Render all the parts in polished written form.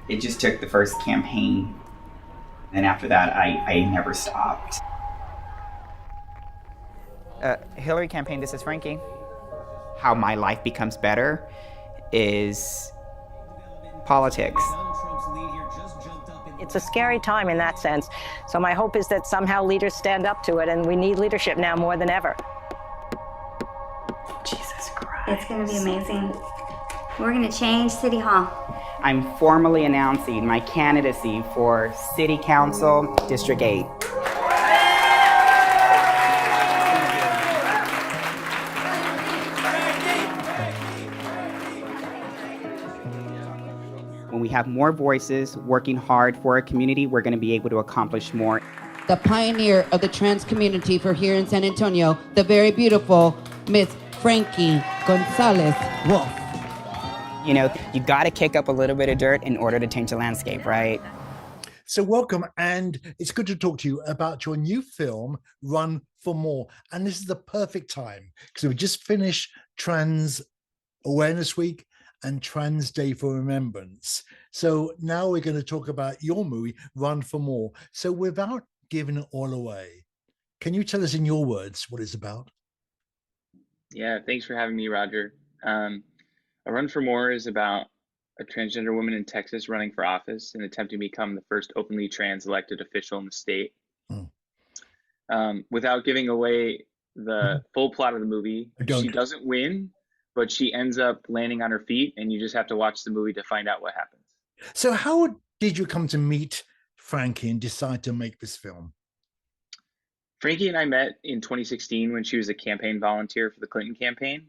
It just took the first campaign, and after that, I never stopped. Hillary campaign, this is Frankie. How my life becomes better is politics. It's a scary time in that sense. So my hope is that somehow leaders stand up to it, and we need leadership now more than ever. Jesus Christ. It's going to be amazing. We're going to change City Hall. I'm formally announcing my candidacy for City Council District 8. When we have more voices working hard for our community, we're going to be able to accomplish more. The pioneer of the trans community for here in San Antonio, the very beautiful Miss Frankie Gonzales-Wolfe. You know, you got to kick up a little bit of dirt in order to change the landscape, right? So welcome, and it's good to talk to you about your new film, Run for More. And this is the perfect time because we just finished Trans Awareness Week and Trans Day for Remembrance. So now we're going to talk about your movie, Run for More. So without giving it all away, can you tell us in your words what it's about? Yeah, thanks for having me, Roger. A Run for More is about a transgender woman in Texas running for office and attempting to become the first openly trans elected official in the state. Without giving away the full plot of the movie, she doesn't win, but she ends up landing on her feet, and you just have to watch the movie to find out what happens. So how did you come to meet Frankie and decide to make this film? Frankie and I met in 2016 when she was a campaign volunteer for the Clinton campaign.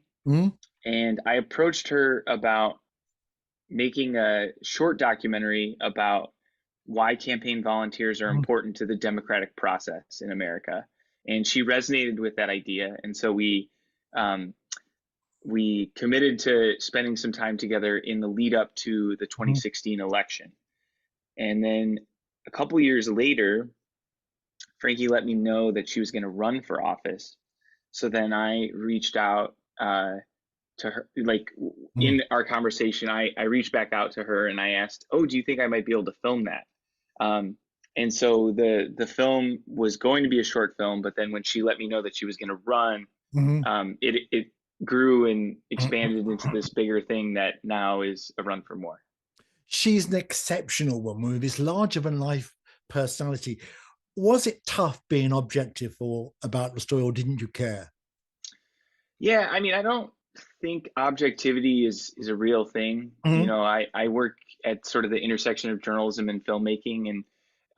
And I approached her about making a short documentary about why campaign volunteers are important to the democratic process in America. And she resonated with that idea. And so we committed to spending some time together in the lead up to the 2016 election. And then a couple years later, Frankie let me know that she was going to run for office. So then I reached out to her, like in our conversation, I reached back out to her and I asked, "Oh, do you think I might be able to film that?" And so the film was going to be a short film, but then when she let me know that she was going to run, it grew and expanded into this bigger thing that now is A Run for More. She's an exceptional woman with this larger than life personality. Was it tough being objective about the story, or didn't you care? Yeah, I mean, I don't think objectivity is a real thing. You know, I work at sort of the intersection of journalism and filmmaking,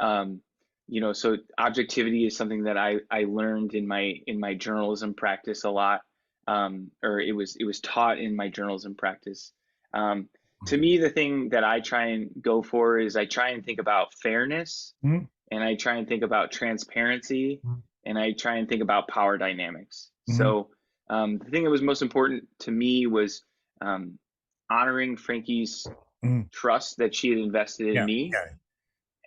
and you know, so objectivity is something that I learned in my journalism practice a lot, or it was taught in my journalism practice. To me, the thing that I try and go for is I try and think about fairness, and I try and think about transparency, and I try and think about power dynamics. So the thing that was most important to me was honoring Frankie's trust that she had invested in me,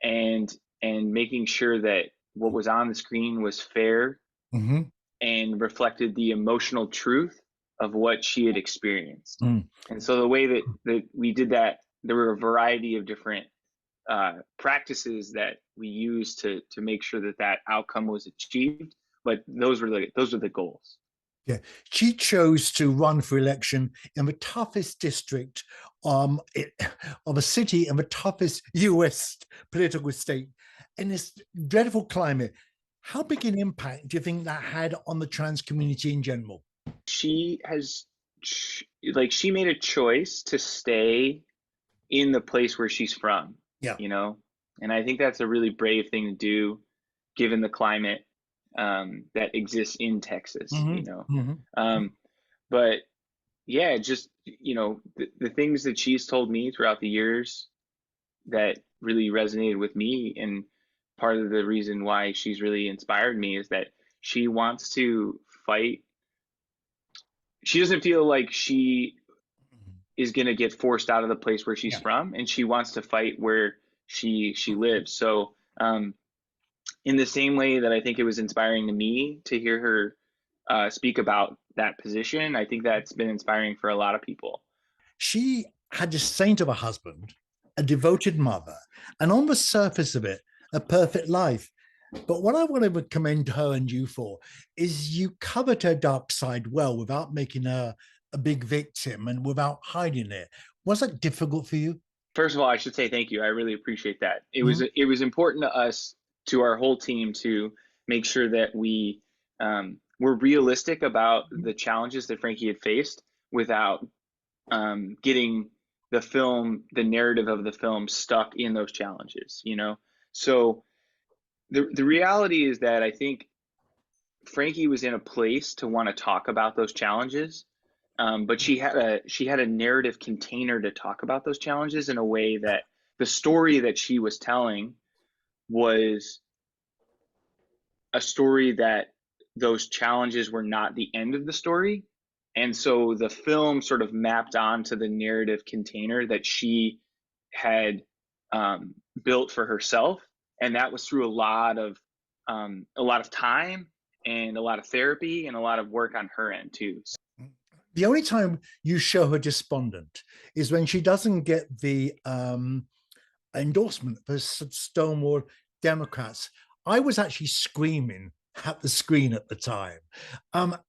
and making sure that what was on the screen was fair and reflected the emotional truth of what she had experienced. And so the way that we did that, there were a variety of different practices that we used to make sure that outcome was achieved, but those were the goals. Yeah, she chose to run for election in the toughest district of a city in the toughest US political state in this dreadful climate. How big an impact do you think that had on the trans community in general? She made a choice to stay in the place where she's from. You know, and I think that's a really brave thing to do given the climate that exists in Texas, you know. But yeah, just, you know, the things that she's told me throughout the years that really resonated with me, and part of the reason why she's really inspired me is that she wants to fight. She doesn't feel like she is going to get forced out of the place where she's from, and she wants to fight where she lives. So in the same way that I think it was inspiring to me to hear her speak about that position, I think that's been inspiring for a lot of people. She had this saint of a husband, a devoted mother, and on the surface of it, a perfect life. But what I want to commend her and you for is you covered her dark side well without making her a big victim and without hiding it. Was that difficult for you? First of all, I should say thank you. I really appreciate that. Mhm. It was important to us, to our whole team, to make sure that we were realistic about the challenges that Frankie had faced without getting the film, the narrative of the film, stuck in those challenges. You know, so the reality is that I think Frankie was in a place to want to talk about those challenges, but she had a narrative container to talk about those challenges in a way that the story that she was telling was a story that those challenges were not the end of the story. And so the film sort of mapped onto the narrative container that she had built for herself, and that was through a lot of time and a lot of therapy and a lot of work on her end too. The only time you show her despondent is when she doesn't get the endorsement for Stonewall Democrats. I was actually screaming at the screen at the time.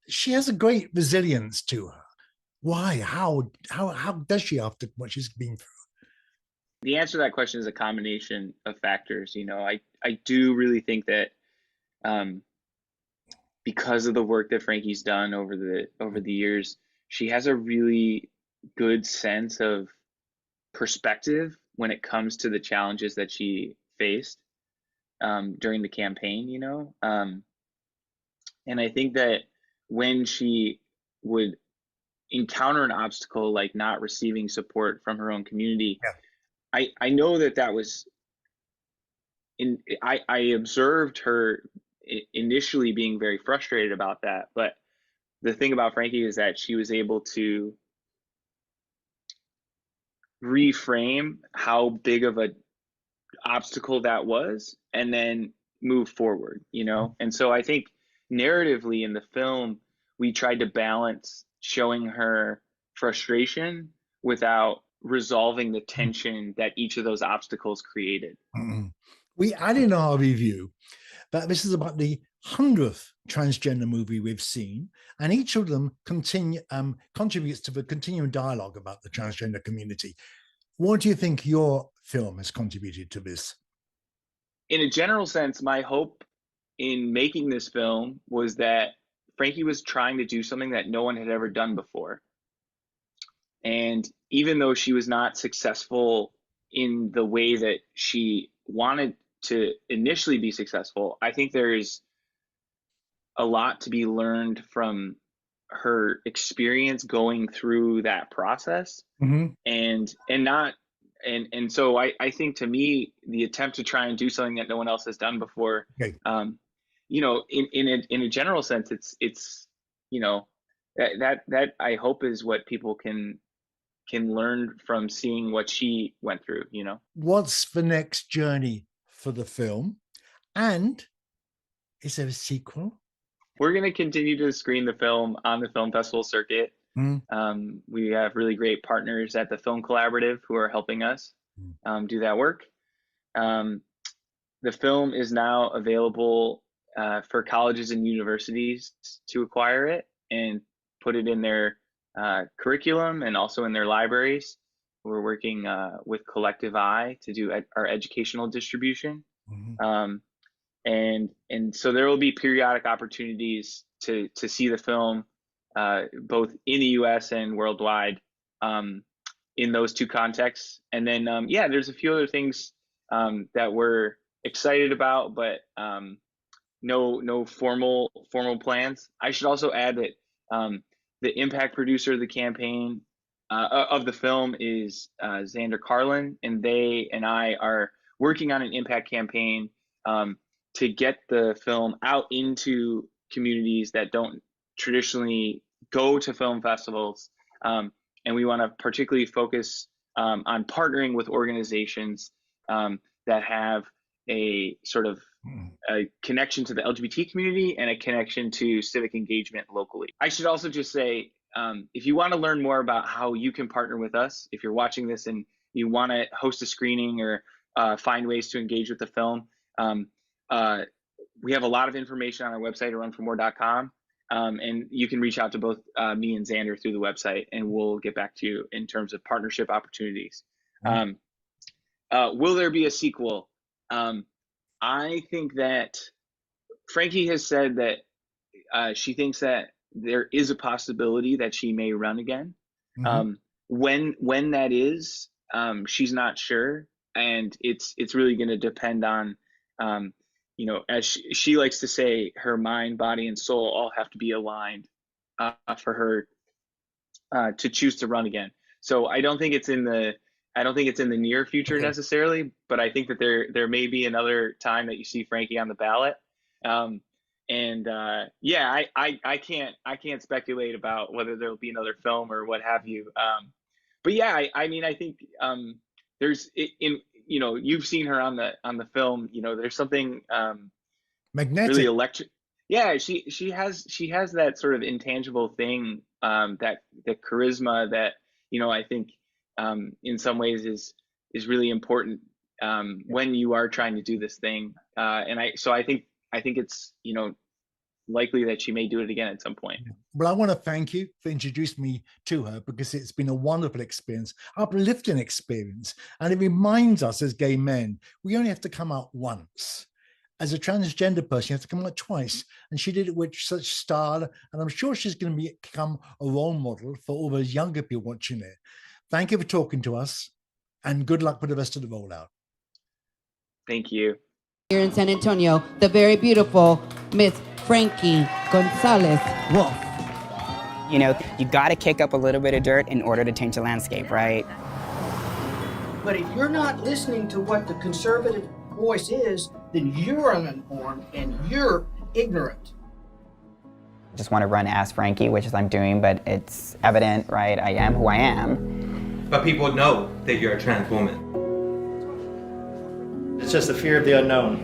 She has a great resilience to her. Why? How does she, after what she's been through? The answer to that question is a combination of factors. You know, I do really think that because of the work that Frankie's done over the years, she has a really good sense of perspective when it comes to the challenges that she faced during the campaign, you know. And I think that when she would encounter an obstacle like not receiving support from her own community, I know that was I observed her initially being very frustrated about that, but the thing about Frankie is that she was able to reframe how big of a obstacle that was and then move forward, you know. And so I think narratively in the film we tried to balance showing her frustration without resolving the tension that each of those obstacles created. We added in our review that this is about the 100th transgender movie we've seen, and each of them contributes to the continuing dialogue about the transgender community. What do you think your film has contributed to this? In a general sense, my hope in making this film was that Frankie was trying to do something that no one had ever done before. And even though she was not successful in the way that she wanted to initially be successful, I think there is a lot to be learned from her experience going through that process. And so I think, to me, the attempt to try and do something that no one else has done before, you know, in a general sense, it's you know, that I hope is what people can learn from seeing what she went through, you know. What's the next journey for the film? And is there a sequel? We're going to continue to screen the film on the film festival circuit. We have really great partners at the Film Collaborative who are helping us do that work. The film is now available for colleges and universities to acquire it and put it in their curriculum and also in their libraries. We're working with Collective Eye to do our educational distribution. And so there will be periodic opportunities to see the film both in the US and worldwide in those two contexts. And then there's a few other things that we're excited about, but no formal plans. I should also add that the impact producer of the campaign of the film is Xander Carlin, and they and I are working on an impact campaign to get the film out into communities that don't traditionally go to film festivals. And we want to particularly focus on partnering with organizations that have a sort of a connection to the LGBT community and a connection to civic engagement locally. I should also just say, if you want to learn more about how you can partner with us, if you're watching this and you want to host a screening or find ways to engage with the film, we have a lot of information on our website at runformore.com. And you can reach out to both me and Xander through the website, and we'll get back to you in terms of partnership opportunities. Will there be a sequel? I think that Frankie has said that she thinks that there is a possibility that she may run again. When that is, she's not sure, and it's really going to depend on, as she likes to say, her mind, body, and soul all have to be aligned for her to choose to run again. So I don't think it's in the near future necessarily, but I think that there may be another time that you see Frankie on the ballot. I can't speculate about whether there'll be another film or what have you. But yeah, I think there's you've seen her on the film. There's something magnetic, really electric. Yeah, she has that sort of intangible thing, that the charisma that I think in some ways is really important when you are trying to do this thing. I think it's likely that she may do it again at some point. Well, I want to thank you for introducing me to her, because it's been a wonderful experience, uplifting experience, and it reminds us as gay men we only have to come out once. As a transgender person, you have to come out twice, and she did it with such style, and I'm sure she's going to become a role model for all those younger people watching it. Thank you for talking to us, and good luck with the rest of the rollout. Thank you. Here in San Antonio, the very beautiful Miss Frankie Gonzales-Wolfe. You got to kick up a little bit of dirt in order to change the landscape, right? But if you're not listening to what the conservative voice is, then you're uninformed and you're ignorant. I just want to run as Frankie, which is I'm doing, but it's evident, right? I am who I am. But people know that you're a trans woman. It's just the fear of the unknown,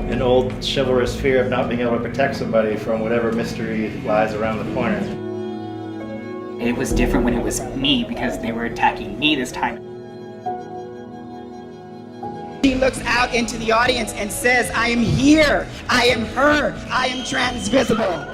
an old chivalrous fear of not being able to protect somebody from whatever mystery lies around the corner. It was different when it was me, because they were attacking me this time. She looks out into the audience and says, I am here, I am heard, I am transvisible.